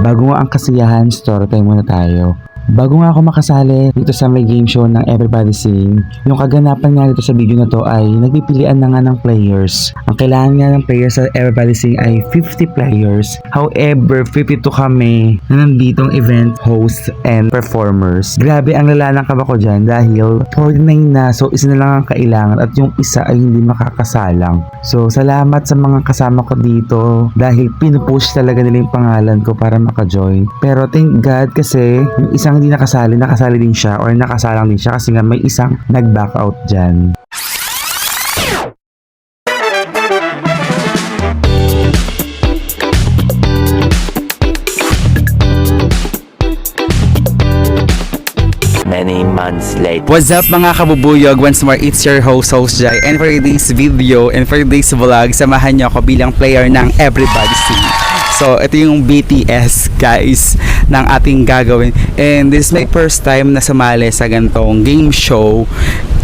Bago nga ang kasiyahan, story time muna tayo. Bago nga ako makasali dito sa may game show ng Everybody Sing, yung kaganapan nga dito sa video na to ay nagpipilian na nga ng players. Ang kailangan nga ng players sa Everybody Sing ay 50 players. However, 52 kami na nanditong event hosts and performers. Grabe ang lala ng kaba ko dyan dahil 49 na, so isa na lang ang kailangan at yung isa ay hindi makakasalang. So salamat sa mga kasama ko dito dahil pinupush talaga nila yung pangalan ko para maka-join. Pero thank God kasi yung isang hindi nakasali din siya or nakasalang din siya kasi nga may isang nag-back out dyan. Many months later. What's up mga kabubuyog? Once more, it's your host Jai. And for today's video and for today's vlog, samahan niyo ako bilang player ng Everybody Sing. So, ito yung BTS guys ng ating gagawin. And this is my first time na sumali sa ganitong game show.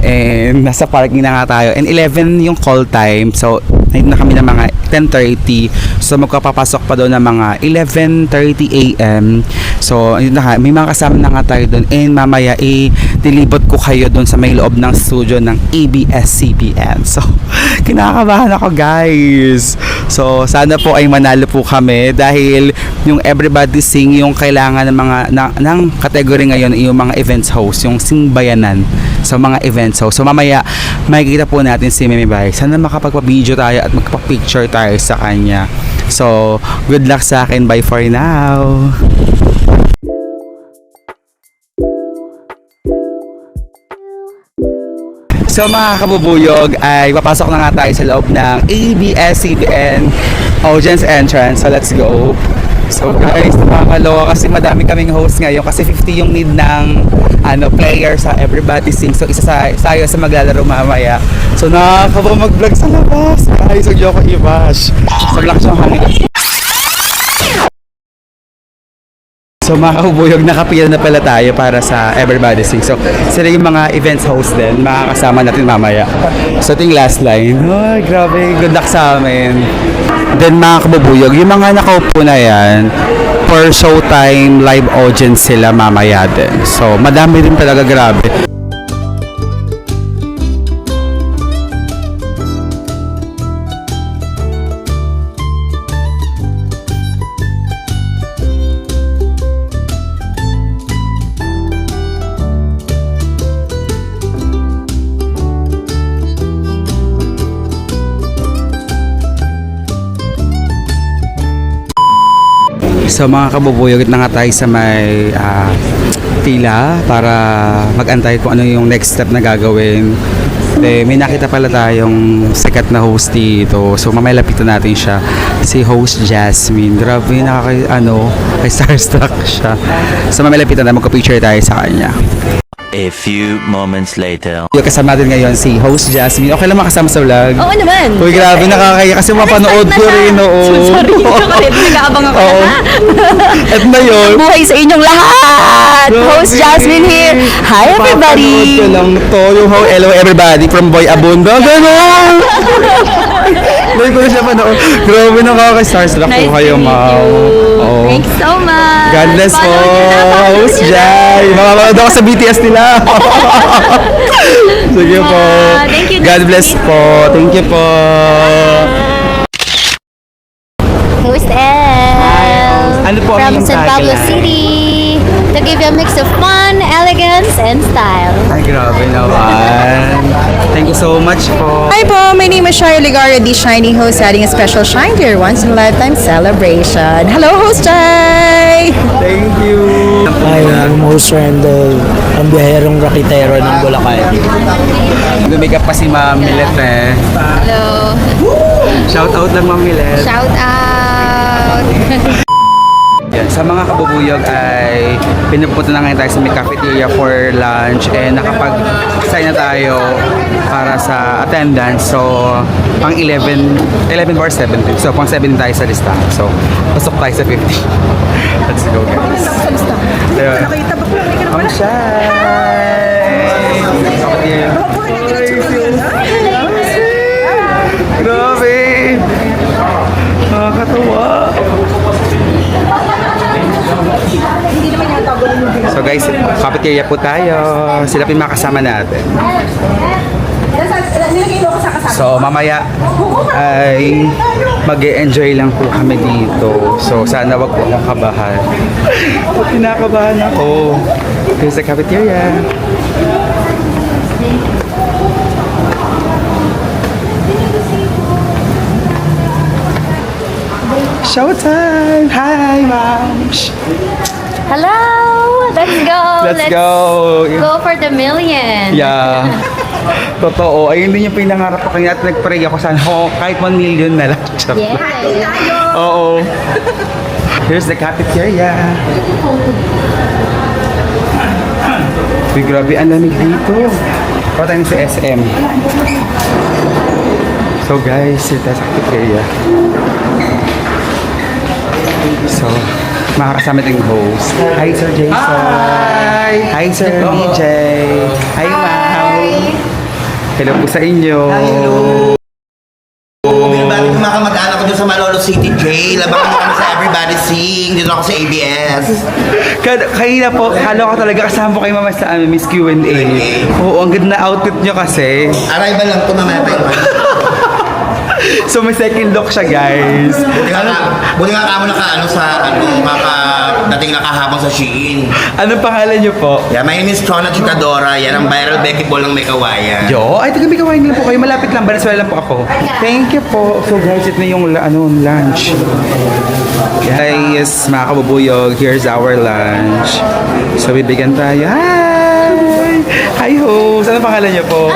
And nasa parking na nga tayo. And 11 yung call time. So, na kami ng mga 10:30. So, magpapapasok pa doon ng mga 11:30 AM. So, yun na, may mga kasama na nga tayo doon. And mamaya, dilibot ko kayo doon sa may loob ng studio ng ABS-CBN. So, kinakabahan ako guys. So, sana po ay manalo po kami dahil yung Everybody Sing, yung kailangan ng mga ng category ngayon yung mga events host, yung singbayanan sa mga events host. So, mamaya makikita po natin si Mimi Bay. Sana makapagpa-video tayo at magpa-picture tayo sa kanya. So, good luck sa akin. Bye for now. So mga kabubuyog ay papasok na nga tayo sa loob ng ABS-CBN audience entrance. So let's go. So guys, nakakaloka kasi madami kaming host ngayon kasi 50 yung need ng player sa Everybody Sing. So isa tayo sa maglalaro mamaya. So nakakaba mag-vlog sa labas. Guys, huwag niyo ako i-bash. So lakas yung hangin. So mga kabubuyog, nakapila na pala tayo para sa Everybody Sing. So sila yung mga events host din, makakasama natin mamaya. So ito yung last line. Ay, grabe, good luck sa amin. Then mga kabubuyog, yung mga nakaupo na yan, for showtime live audience sila mamaya din. So madami rin talaga, grabe. So mga kabubuyog, na nga tayo sa may pila para mag-antay kung ano yung next step na gagawin. May nakita pala tayong sikat na host dito. So mamaya lapitan natin siya. Si host Jasmine. Grabe, kay starstruck siya. So mamaya lapitan natin, magka-picture tayo sa kanya. A few moments later. Yung kasama natin ngayon si host Jasmine. Okay lang makasama sa vlog? Oo naman. Uy, grabe, nakakaya kasi mapanood ko rin. Sorry, nag-aabang ako na. At na yun. Buhay sa inyong lahat. Host Jasmine here. Hi everybody. Papanood ko lang to, yung hello everybody from Boy Abunda. Gano'n! Dahil ko na siya panood. Grabe, nakaka-starstruck Nice po kayo, to meet ma'am. you. Oo. Thanks so much. God bless po. Host Jai. Mamanood ako sa BTS nila. Sige po. Thank you. God bless po. Thank you po. Host Elle. Ano po ang From iyong San Pablo tagline? City. To give you a mix of fun, elegance, and style. Ay, grabe naman. Thank you so much po. Hi po, my name is Shai Ligaria, the Shining Host, adding a special shine to your once-in-a-lifetime celebration. Hello, Host Shai! Thank you. Hi, I'm host Randall, ang biyaherong rakitero ng Bulacan. Lumikap pa si Ma'am Milet eh. Hello. Shout out lang Ma'am Milet. Shout out. Yan, sa mga kabubuyog ay pinupunta na ngayon tayo sa may cafeteria for lunch and nakapag-sign na tayo para sa attendance. So, pang 11 or 17. So, pang 7 tayo sa listahan. So, pasok tayo sa 50. Let's go guys. Nakita ba ko? Ang shy! Cafeteria. Grabe! Nakakatawa! guys, cafeteria po tayo. Sila po yung mga kasama natin. So, mamaya ay mag-e-enjoy lang po kami dito. So, sana wag po akong kabahan. Kinakabahan ako. Here's the cafeteria. Showtime! Hi, ma'am! Hello! Let's go! Let's go! Go for the million! Yeah. Totoo. Ayun din yung pinangarap ko kanya at nag-pray ako sana kahit 1 million na lang. Yes! Oo. Here's the cafeteria. Uy, grabe, ang lamig dito. Para tayo sa SM. So guys, ito sa cafeteria. So, makakasama natin yung host. Hi, Sir Jason. Hi! Hi, Sir DJ. Hi, ma'am. Hello po sa inyo. Hello. Bakit kumakamag-anak ko dun sa Malolo City Jail? Labangan mo kami sa Everybody Sing. Dito ako sa ABS. Kanina po, halo ko talaga kasama ko kay mama sa Miss Q&A. Oo, ang ganda na outfit nyo kasi. Arrival lang ito, mamaya tayo. So may second look siya, guys. Buti nga kamo dating nakahapon sa Shein. Anong pangalan nyo po? Yeah, my name is Chona Chikadora. Yan ang viral Becky Ball ng may kawayan. Yo, ay taga may kawain lang po kayo. Malapit lang, Valenzuela lang po ako. Thank you po. So guys, ito na yung lunch. Guys, mga kabubuyog, here's our lunch. So bibigyan tayo. Hi! Hi host! Anong pangalan nyo po?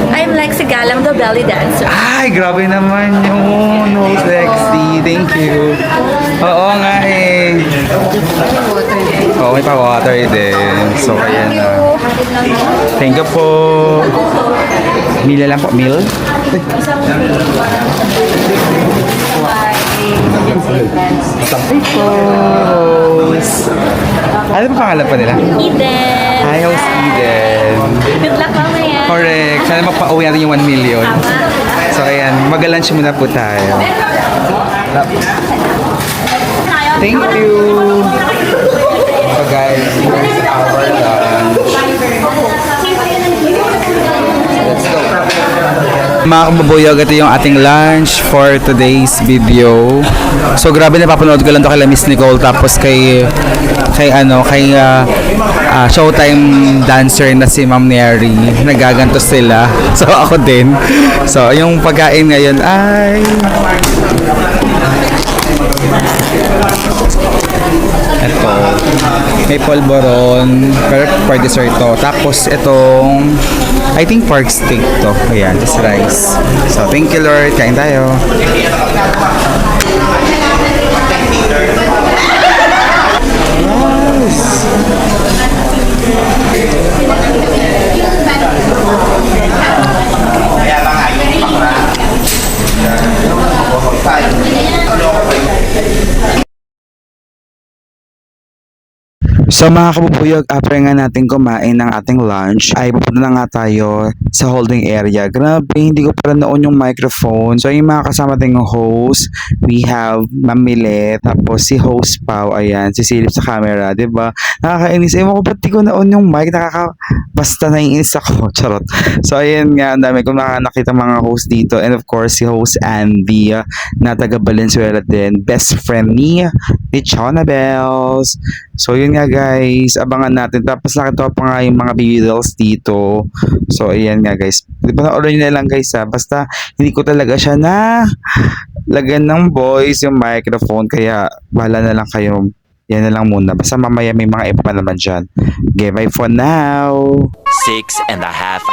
I'm Lexi Galang, the belly dancer. Ay, grabe naman yun. Host Lexi. Thank you. Oo nga eh. Oo, may pa-water din. So, ayan na. Thank you po. Mila lang po. Mil? Thank you. Host. Ano pa pangalan pa nila? Eden. Hi, Host Eden. Good luck mamaya. Correct. Sana magpa-uwi natin yung 1 million. So, ayan. Mag-lunch muna po tayo. Thank you. So, guys, here's our lunch. Let's go. Mga kabubuyog, ito yung ating lunch for today's video. So, grabe napapanood ko lang to kay Miss Nicole tapos kay Showtime dancer na si Ma'am Neri. Nagaganto sila. So, ako din. So, yung pagkain ngayon ay ito. May polvoron. Pero for dessert to. Tapos itong I think pork steak to. Ayan. This rice. So, thank you Lord. Kain tayo. So mga kabubuyog, after nga natin kumain ng ating lunch, ay pupunta na nga tayo sa holding area. Grabe, hindi ko pa noon yung microphone. So yung mga kasama nating host, we have Mamile, tapos si host Pao, ayan, si Silip sa camera, diba? Nakakainis. Ewan ko, ba't di ko noon yung mic? Basta naiinis ako. Charot. So ayan nga, ang dami kong nakakita mga host dito. And of course, si host Andy, na taga Valenzuela din. Best friend ni Chona Bells. So yun nga guys, abangan natin. Tapos nakita pa nga yung mga baby dolls dito. So ayan nga guys. Panoorin nyo na lang guys ha. Basta hindi ko talaga siya na lagyan ng voice yung microphone. Kaya bahala na lang kayo. Yan na lang muna. Basta mamaya may mga iba pa naman dyan. Okay, bye for now. 6.5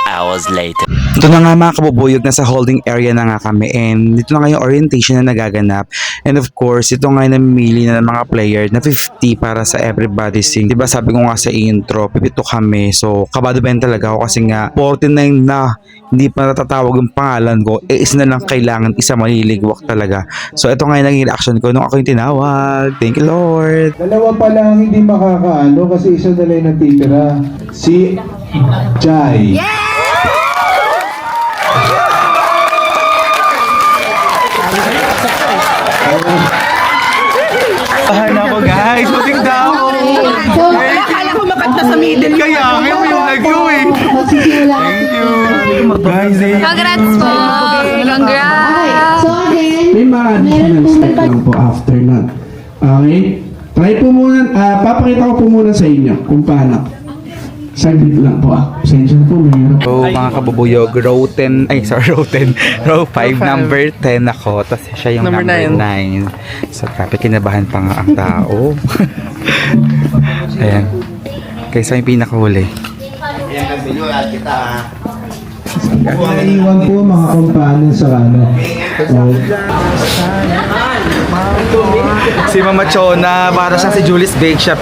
hours later. Ito na nga mga kabubuyog, nasa holding area na nga kami and dito na nga yung orientation na nagaganap. And of course, ito nga yung namimili na ng mga player na 50 para sa Everybody Sing. Diba sabi ko nga sa intro, pipito kami. So, kabado ba yun talaga ako kasi nga 49 na hindi pa natatawag yung pangalan ko. Isa na lang kailangan, isa maliligwak talaga. So, ito nga yung naging reaction ko nung ako yung tinawag. Thank you Lord. Dalawa pa lang hindi makakaano kasi isa na lang yung natitira. Si Jai. Bahan ako guys. Buting daw. Akala ko dapat nasa middle. Kaya, ngayon mo yung nag-go eh. Thank you. Guys, Congrats po! Congrats! May mga additional step lang po after nun. Okay? Try po muna, papakita ko po muna sa inyo kung paano. Saglit lang po Pasensya na po, mahirap. So mga kabubuyog, row 10, ay sorry, row 10, row 5, number 10 ako, tapos siya yung number 9. So grabe, kinabahan pa nga ang tao. Ayan. Kaysa yung pinakahuli. Ayan, Camilo, kita. Naiwan po mga kumpanya sa ano. Si Mama Chona, para siya si Julie's Bake Shop.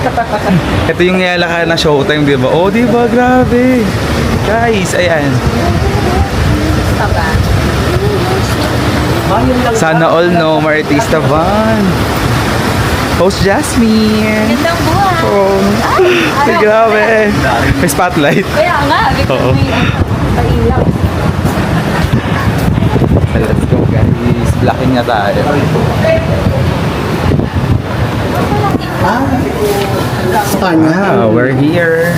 Ito yung niyalaka na showtime, di ba? Oh, di ba? Grabe. Guys, ayan. Sana all know, Martista Van. Host Jasmine. Gandang buhay. Oh, ay, grabe. May spotlight. Kaya nga, bigla Oo. may pailaw. Let's go guys. Blocking na tayo. Ah, we're here.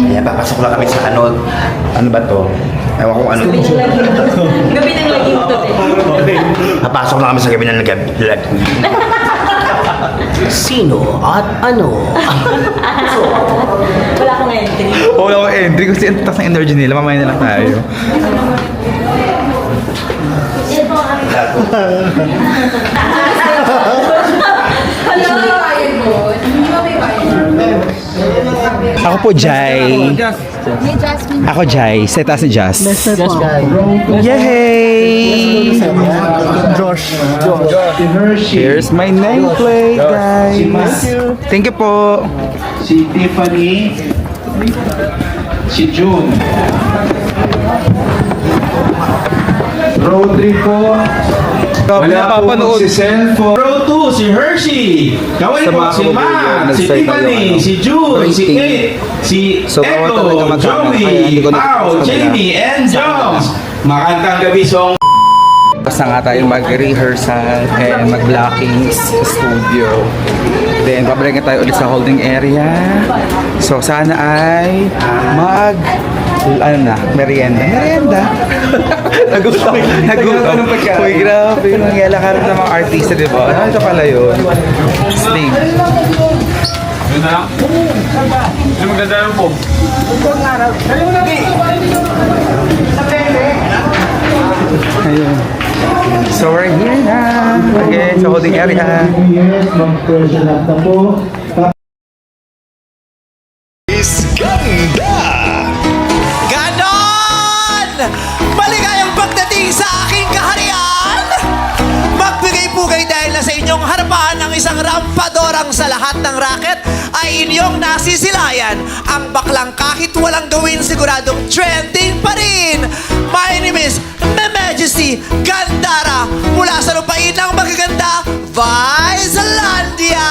Ayan, papasok lang kami sa ano. Ano ba to? Ewan ko ano. Gabi ng laging to Papasok lang kami sa gabi ng lag. Sino at ano? Wala akong entry. Wala ko entry kasi ang taas ng energy nila. Mamaya na lang tayo. Ako po, Jai. Ako, Jai. Seta si Jazz. Yay! Here's my nameplate, guys. Thank you po. Si Tiffany, si June. Row 3 po. Wala po si cellphone. Row 2, si Hershey. Kaway Sa po, mga si kababayan, Matt, si nag-start na Tiffany, yung ano, si June, si rating. Kate, si So, bawal talaga Echo, magkakaroon. Kaya hindi Joey, ko na- Pao, Jamie, and Jones. Makantang gabi song. Tapos na nga tayo mag-rehearsal and mag-blockings sa studio. Then, babalik na tayo ulit sa holding area. So, sana ay merienda. Nagutom. Uy, grabe. Nangyala ka rin ng mga artista, di ba? Ano ito pala yun? Sting. Ayun. So, we're here na. Again, sa holding area. Yes, mag-pressure na po. Ganon! Maligayang pagdating sa aking kaharian! Magbigay-pugay dahil na sa inyong harapan ang isang rampadorang sa lahat ng racket ay inyong nasisilayan. Ang baklang kahit walang gawin siguradong trending pa rin. My name is Majesty Gandara mula sa lupain ng magaganda, Visalandia!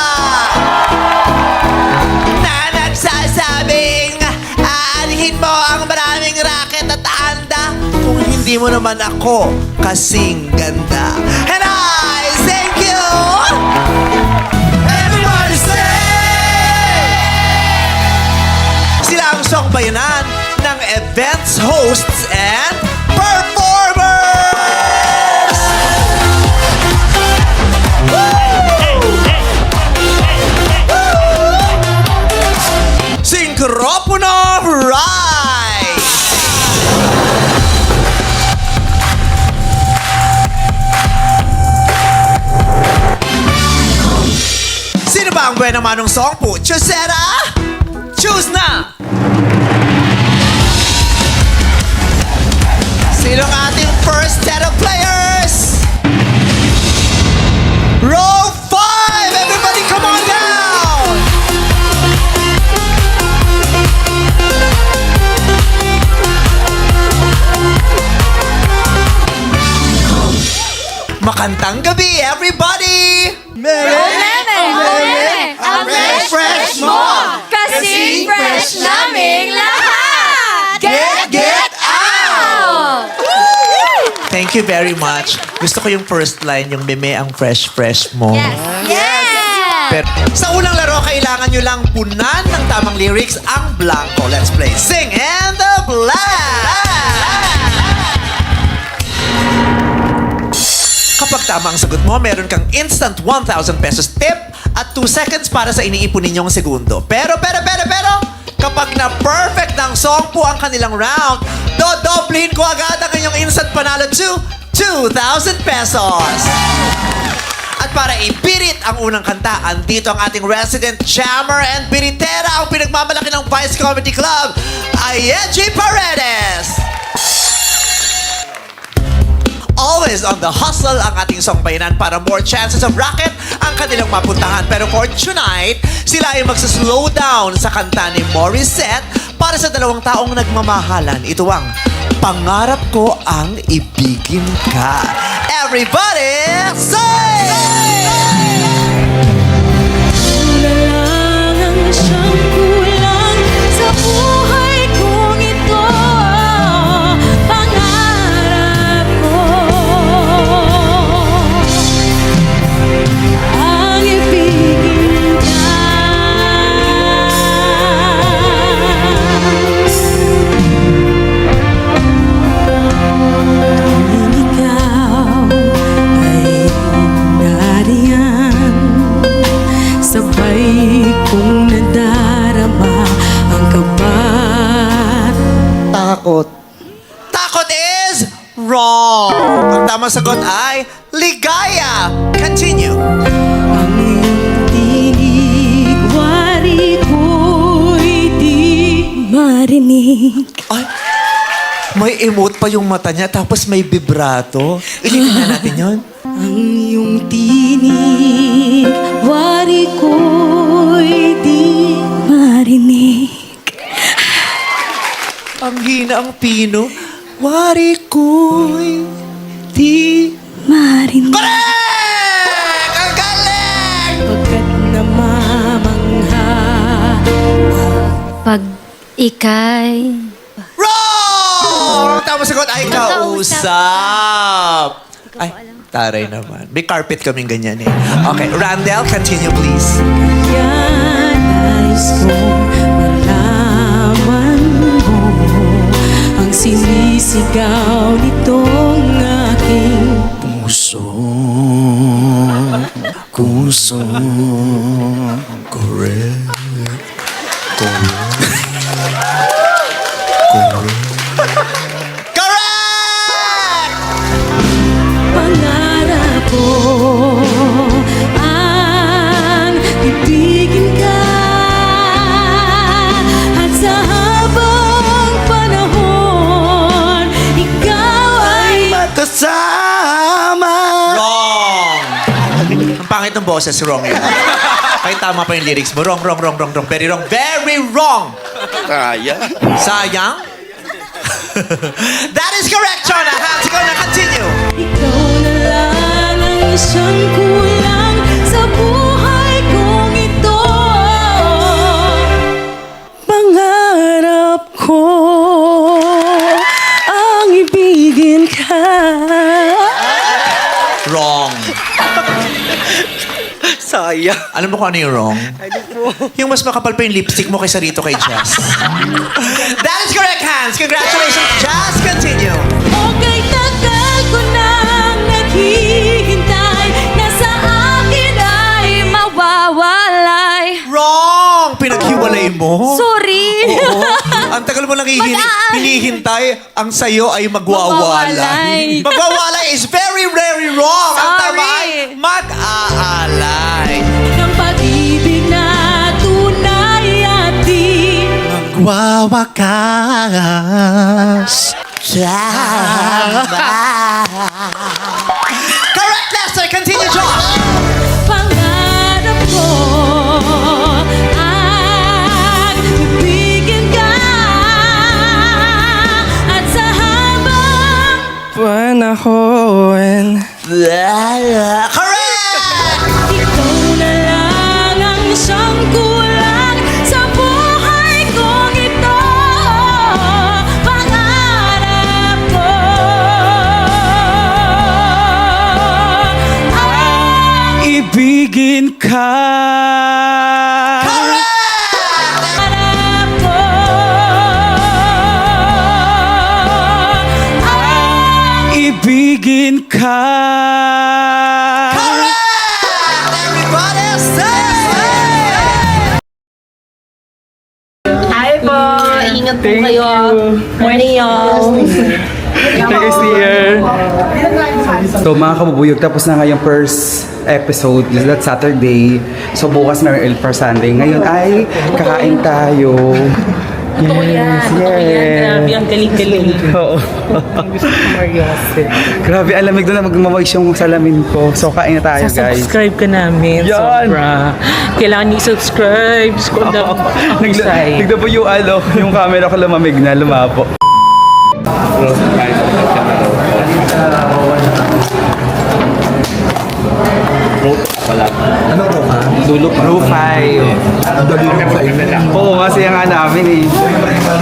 Na nagsasabing aanihin mo ang maraming racket at anda kung hindi mo naman ako kasing ganda. And I thank you! Everybody say! Sila ang songbayanan ng events hosts and performers! Syncropono Rise! Sino ba ang buena manong song po? Chusera? Choose na! Sino ang ating first set of players? Row 5! Everybody come on down! Makantang gabi, everybody! Ang fresh mo! Kasing fresh naming lahat! Get out! Thank you very much. Gusto ko yung first line, yung meme ang fresh mo. Yes! Pero sa unang laro, kailangan nyo lang punan ng tamang lyrics ang blanco. Let's play Sing and the Black! Kapag tama ang sagot mo, meron kang instant 1,000 pesos tip at 2 seconds para sa iniipon ninyong segundo. Pero, kapag na-perfect ng song po ang kanilang round, dodoblihin ko agad ang inyong instant panalo to 2,000 pesos. At para ipirit ang unang kanta, andito ang ating resident jammer and biritera, ang pinagmamalaki ng Vice Comedy Club, Ayeji Paredes. Always on the hustle ang ating songbayanan para more chances of racket ang kanilang mapuntahan. Pero for tonight, sila ay magsa-slow down sa kanta ni Morissette para sa dalawang taong nagmamahalan. Ito ang Pangarap Ko Ang Ibigin Ka. Everybody, say! Takot is wrong. Ang tamang sagot ay ligaya. Continue. Ang iyong tinig, wari ko'y di marinig. Ay, may emote pa yung mata niya tapos may vibrato. Ilitin natin yun. Ang iyong tinig, wari ko'y di marinig. Ang hina ang pino. Wari ko'y di... Marinig. Correct! Ang galing! Pagkat namamangha. Pag ikay... Wrong! Ang tamang sagot ay kausap. Ay, taray naman. May carpet kaming ganyan eh. Okay, Randall, continue please. Yan nais kong malaman mo ang sinisigaw nitong aking Puso, correct. Correct! pangarap ko ang ibigin ka at sa habang panahon ikaw ay Kasama! Wrong! Ang pangit ng boses, wrong yun. Kahit tama pa yung lyrics mo. Wrong. Very wrong. Very wrong! Sayang? That is correct, Chona. Hands go na. Continue. ikaw na lang ang isang kulang sa buhay kong ito. Pangarap ko ang ibigin ka. Wrong. Sayang. Alam mo kung ano yung wrong? Yung mas makapal pa yung lipstick mo kaysa rito kay Jazz. That is correct, Hans. Congratulations, Jazz. Continue. Okay, tagal ko nang naghihintay na sa akin ay mawawalay. Wrong! Pinaghiwalay mo? Sorry. Oo. Ang tagal mo lang hinihintay, ang sayo ay magwawalay. Magwawalay. Magwawalay is very, very wrong. Ang tama ay Sorry. mag-aalay. Ng pag-ibig na tunay at di Magwawakas. Correct, Lester. Continue, Josh. pangarap ko ang ibigin ka at sa habang Panahon. Correct! ikaw na lang ang isang kulang sa buhay kong ito. Pangarap ko ang ibigin ka. Hanap ko ang Ibigin ka. Everybody say! Hi po! Ingat po kayo. Morning, y'all. Thank you, dear. So mga kabubuyog, tapos na nga yung first episode, that's Saturday. So bukas may early for Sunday. Ngayon ay kakain tayo. Yes. Grabe, ang galing-galing. Oo. Grabe, ang lamig doon na magmamawis yung salamin ko. So kain na tayo, guys. Subscribe ka namin. Yan. Sobra. Kailangan i-subscribe. Scroll down. Nagda po yung yung camera ko lumamig na, lumapo. Ano ko ka? Rule 5. Oo, kasi yung nga namin eh.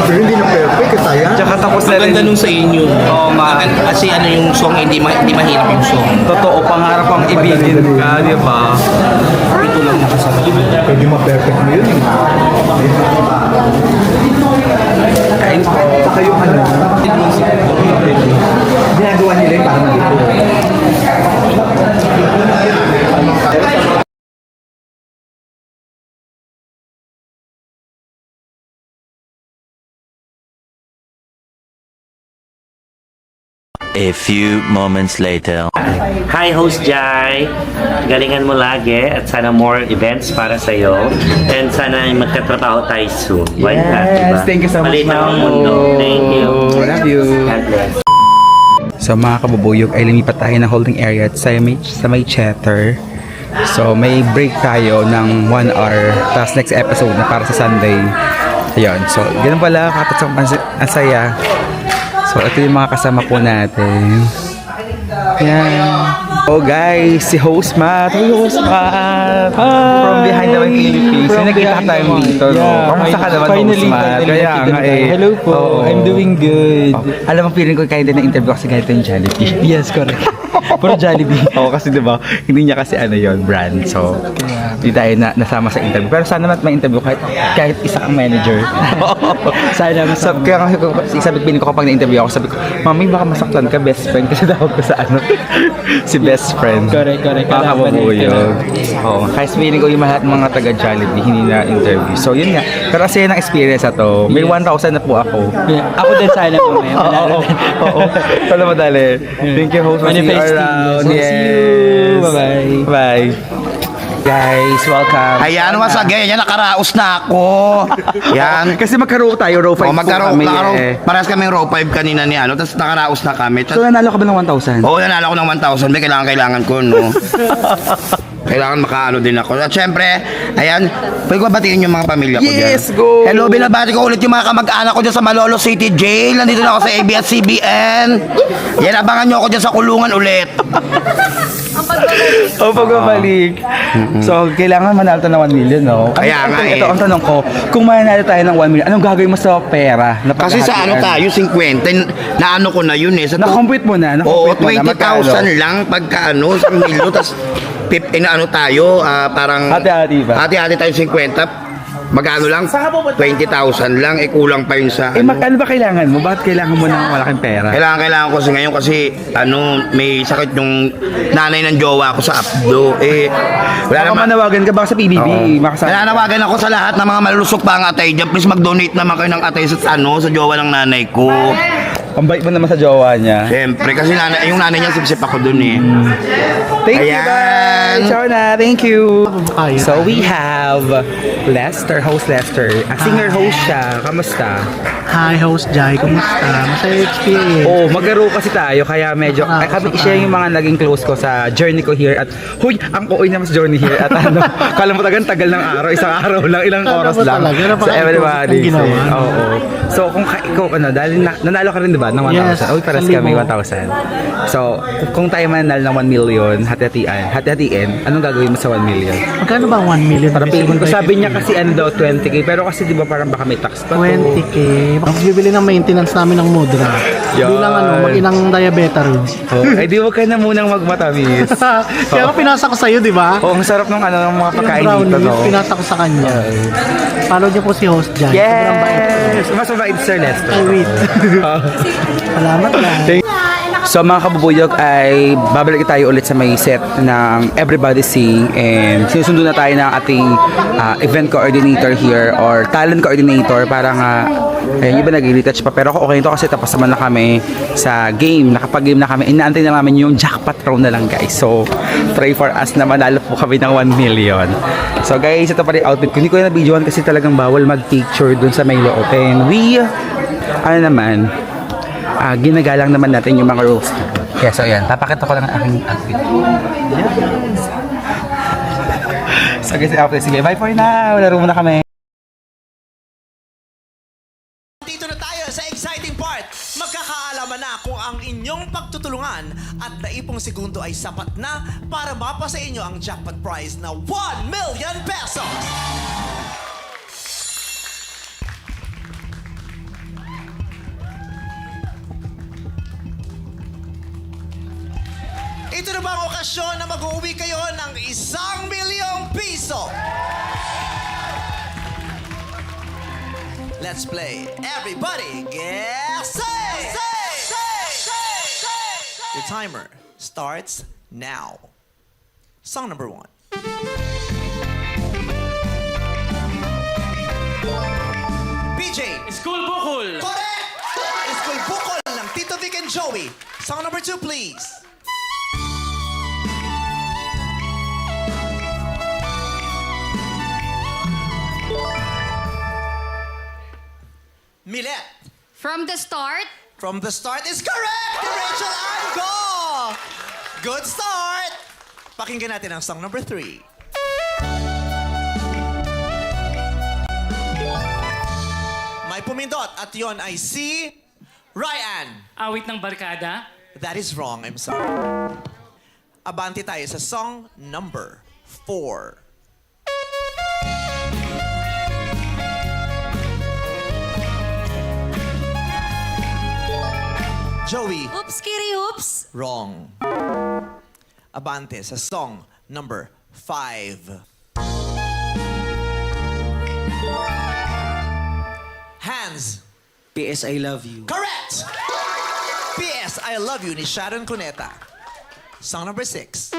Pero hindi na perfect ito yan. Tsaka tapos na rin. Maganda nung sa inyo. Oo, Kasi ano yung song, hindi mahirap yung song. Totoo, pangarap ang ibigin ka, di ba? Ito lang nakasama. Pwede ma-perfect mo yun. Kain po. Kayo ano? Ginagawa nila yung parang dito. A few moments later. Hi, Host Jai! Galingan mo lagi at sana more events para sa'yo. And sana ay magkatrabaho tayo soon. Why not, diba? Thank you so much, Maliit lang ang Ma'am. mundo. Thank you. Love you. God bless. So mga kabubuyog ay lumipat tayo ng holding area at sa may chatter. So may break tayo ng 1 hour. Tapos next episode na para sa Sunday. Ayun. So ganun pala. Kapit sa ang saya. So ito yung mga kasama po natin. Yan. Oh guys, si Host Matt. Hey Host Matt. From behind the Philippines. So nakita tayo dito. No? Kamusta ka naman Host Matt? Kaya nga eh. Hello po, I'm doing good. Alam mo, feeling ko kaya din na-interview kasi kahit yung Jollibee. Yes, correct. Puro Jollibee. Oo, kasi diba, hindi niya kasi ano yon brand. So, hindi tayo nasama sa interview. Pero sana naman may interview kahit isa kang manager. Sana Kaya kasi sabi ko kapag na-interview ako, sabi ko, Mami, baka masaktan ka, best friend. Kasi tawag ko sa ano, si best friend. Correct. Baka mabubuyog. Oo, kahit feeling ko yung mga taga Jollibee, hindi na interview. So, yun nga. Pero kasi yun ang experience na to. May 1,000 na po ako. Yeah. Ako din sana po ngayon. Oo. Sana madali. Thank you, host, for seeing you around. See you. Bye-bye. Bye. Guys, welcome. Ayan, once again, yan, nakaraos na ako. Yan. Kasi magka-row tayo, row 5 O, magkaroon, po kami. parehas kaming row 5 kanina ni ano, tapos nakaraos na kami. So, nanalo ka ba ng 1,000? Oo, nanalo ko ng 1,000. May kailangan ko, no? Kailangan makaano din ako. At syempre, ayan, pwede ko batiin yung mga pamilya ko dyan. Yes, go! Hello, binabati ko ulit yung mga kamag-anak ko dyan sa Malolo City Jail. Nandito na ako sa ABS-CBN. Yan, abangan nyo ako dyan sa kulungan ulit. O, pagbabalik. So, kailangan manalo tayo ng 1 million, no? Kaya nga Ito eh. ang tanong ko, kung manalo tayo ng 1 million, anong gagawin mo sa pera? Na Kasi sa ano tayo, 50, na ano ko na yun eh. Sa Na-compute mo na? Oo, Na-compute mo na? 20,000 lang pagka ano, sa milyo, tapos na ano tayo, parang Hati-hati ba? hati-hati tayo 50. Magkano lang? 20,000 lang, kulang pa yun sa Eh, ano ba kailangan mo? Bakit kailangan mo ng malaking pera? Kailangan ko ngayon kasi ano, may sakit yung nanay ng jowa ko sa abdo. Wala Baka naman. manawagan ka ba sa PBB? Nananawagan ako sa lahat ng mga malulusok pa ang atay dyan. Please mag-donate naman kayo ng atay sa jowa ng nanay ko. Ang bait mo naman sa jowa niya. Siyempre, kasi yung nanay niya sip-sip ako dun eh. Thank you, Ayan. guys! Ciao na, thank you! So, we have Lester, host Lester. Singer host siya. Kamusta? Hi, Host Jai. Kumusta? Masaya experience. Oh, mag-row kasi tayo, kaya medyo, siya yung mga naging close ko sa journey ko here at, huy, ang kuoy naman sa journey here at ano, kala mo tagal ng araw, isang araw lang, ilang oras lang. So, everybody. Oo. So, kung dahil nanalo ka rin, di ba, ng 1,000? Yes, Uy, paras kami, 1,000. So, kung tayo mananalo ng 1 million, hati-hatiin, anong gagawin mo sa 1 million? Magkano ba ang 1 million? Para piliin ko, sabi niya kasi ano daw, 20k, pero kasi di ba parang baka may tax pa to. 20k. Tapos bibili ng maintenance namin ng mudra. Bilang mag-inang diabetes. Ay, di wag ka na munang magmatamis. Kaya pinasa ko sa'yo, di ba? Oo, ang sarap ng ng mga Yung pagkain dito, brownies, no? pinasa ko sa kanya. Follow niyo po si host dyan. Sobrang bait. Yes! Mas mabait, Sir Lester. Ay, wait. Salamat lang. So mga kabubuyog ay babalik tayo ulit sa may set ng Everybody Sing and sinusundo na tayo ng ating event coordinator here or talent coordinator para nga ayun, iba nag-retouch pa pero okay ito kasi tapos naman na kami sa game, nakapag-game na kami, inaantay na namin yung jackpot round na lang guys, so pray for us na manalo po kami ng 1 million. So guys, ito pa rin outfit ko, hindi ko na videoan kasi talagang bawal mag-picture dun sa may loob and we ginagalang naman natin yung mga rules. Yeah, so ayan, papakita ko lang ang aking outfit. So guys, outfit, sige, bye for now. Laro muna kami. Dito na tayo sa exciting part. Magkakaalaman na kung ang inyong pagtutulungan at naipong segundo ay sapat na para mapa sa inyo ang jackpot prize na 1 million pesos. Ito na ba ang okasyon na mag-uwi kayo ng 1 milyong piso? Let's play. Everybody, get set! Your timer starts now. Song number 1. PJ. School Bukol. Correct! School Bukol ng Tito Vic and Joey. Song number 2, please. Milet. From the start, From the start is correct! Rachel Ango! Good start! Pakinggan natin ang song number 3. May pumindot at yon ay si Ryan. Awit ng barkada. That is wrong, I'm sorry. Abante tayo sa song number 4. Joey. Oops, kitty, oops. Wrong. Abante sa song number 5. Hands. PS, I love you. Correct! P.S. I Love You ni Sharon Cuneta. Song number 6.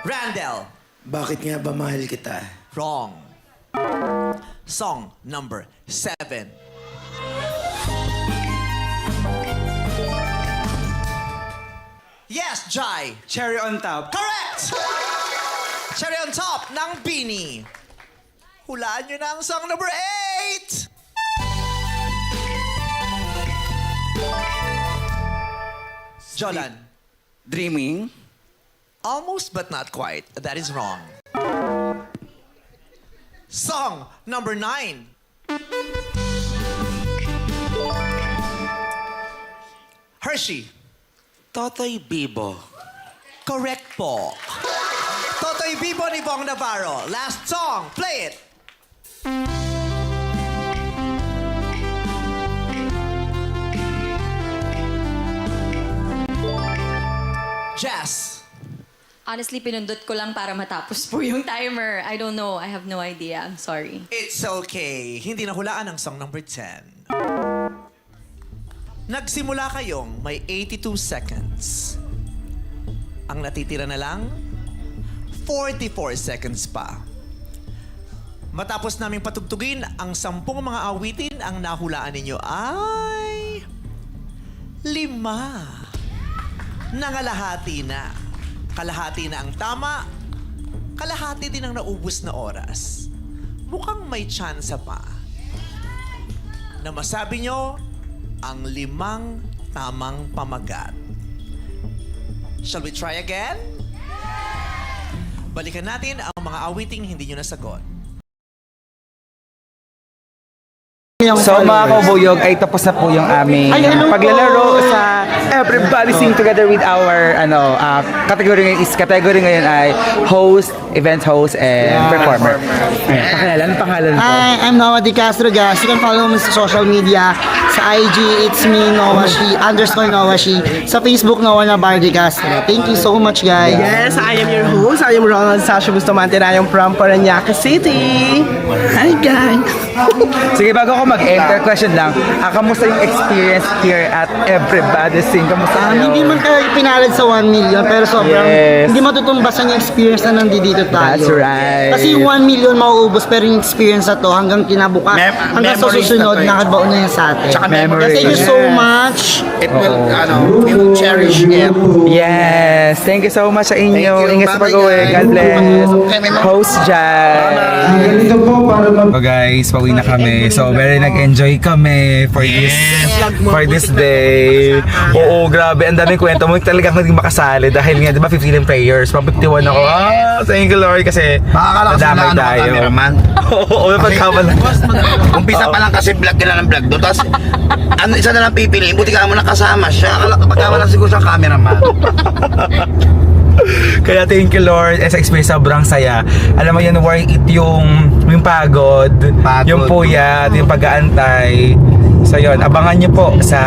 Randall. Bakit nga ba mahal kita? Wrong. Song number 7. Yes, Jai. Cherry on top. Correct! Cherry on top ng Beanie. Hulaan nyo na ang song number 8. Jolan. Dreaming. Almost but not quite. That is wrong. Song number 9. Hershey. Totoy Bibo. Correct po. Totoy Bibo ni Bong Navarro. Last song. Play it. Jazz. Honestly, pinundot ko lang para matapos po yung timer. I don't know. I have no idea. I'm sorry. It's okay. Hindi nahulaan ang song number 10. Nagsimula kayong may 82 seconds. Ang natitira na lang, 44 seconds pa. Matapos naming patugtugin ang 10 mga awitin, ang nahulaan ninyo ay 5. Nangalahati na. Kalahati na ang tama, kalahati din ang naubos na oras. Mukhang may tsansa pa na masabi nyo ang 5 tamang pamagat. Shall we try again? Balikan natin ang mga awiting hindi nyo nasagot. So mga kabuyog, ay tapos na po yung aming paglalaro sa Everybody Sing Together with our category ngayon ay host, event host, and performer. Pangalan? Anong pangalan po? Hi, I'm Noah Di Castro, guys. You can follow me sa social media. Sa IG, it's me, Nowashi, _Nowashi. Sa Facebook, Noah Nabar Di Castro. Thank you so much, guys. Yes, I am your host. I am Ronald Sasha Bustamante na yung from Parañaque City. Hi, guys. Sige, bago ako mag-enter, question lang. Kamusta yung experience here at Everybody Sing? Kamusta kayo? Hindi man tayo pinalad sa 1 million, pero sobrang hindi matutumbasan yung experience na nandito tayo. That's right. Kasi yung 1 million mauubos, pero yung experience na to hanggang kinabukas, hanggang sa susunod, nakakabaon na yan sa atin. Memories. Thank you so much. It will, we will cherish it. Yes, thank you so much sa inyo. Ingat sa pag-uwi. God bless. Host Jai. Ganito po para So guys, pauwi na kami. So very nag-enjoy kami for this day. Oo, grabe. Ang daming kwento mo. Talagang hindi makasali dahil nga, di ba, 15 prayers. Pang 51 ako. Thank you Lord kasi nadamay tayo. Cameraman. Oo, pagkabala. Umpisa pa lang kasi vlog nila ng vlog doon. Tapos, isa na lang pipiliin. Buti ka mo nakasama siya. Pagkabala siguro sa cameraman. Kaya thank you Lord. Sa experience sobrang saya. Alam mo yun, worth it yung pagod, yung puyat, yung pag-aantay. So yun, abangan nyo po sa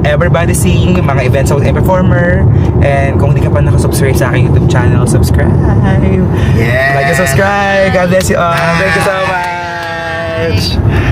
Everybody Sing, mga events host and performer. And kung hindi ka pa nakasubscribe sa aking YouTube channel, subscribe. Yeah. Like and subscribe. God bless you all. Thank you so much.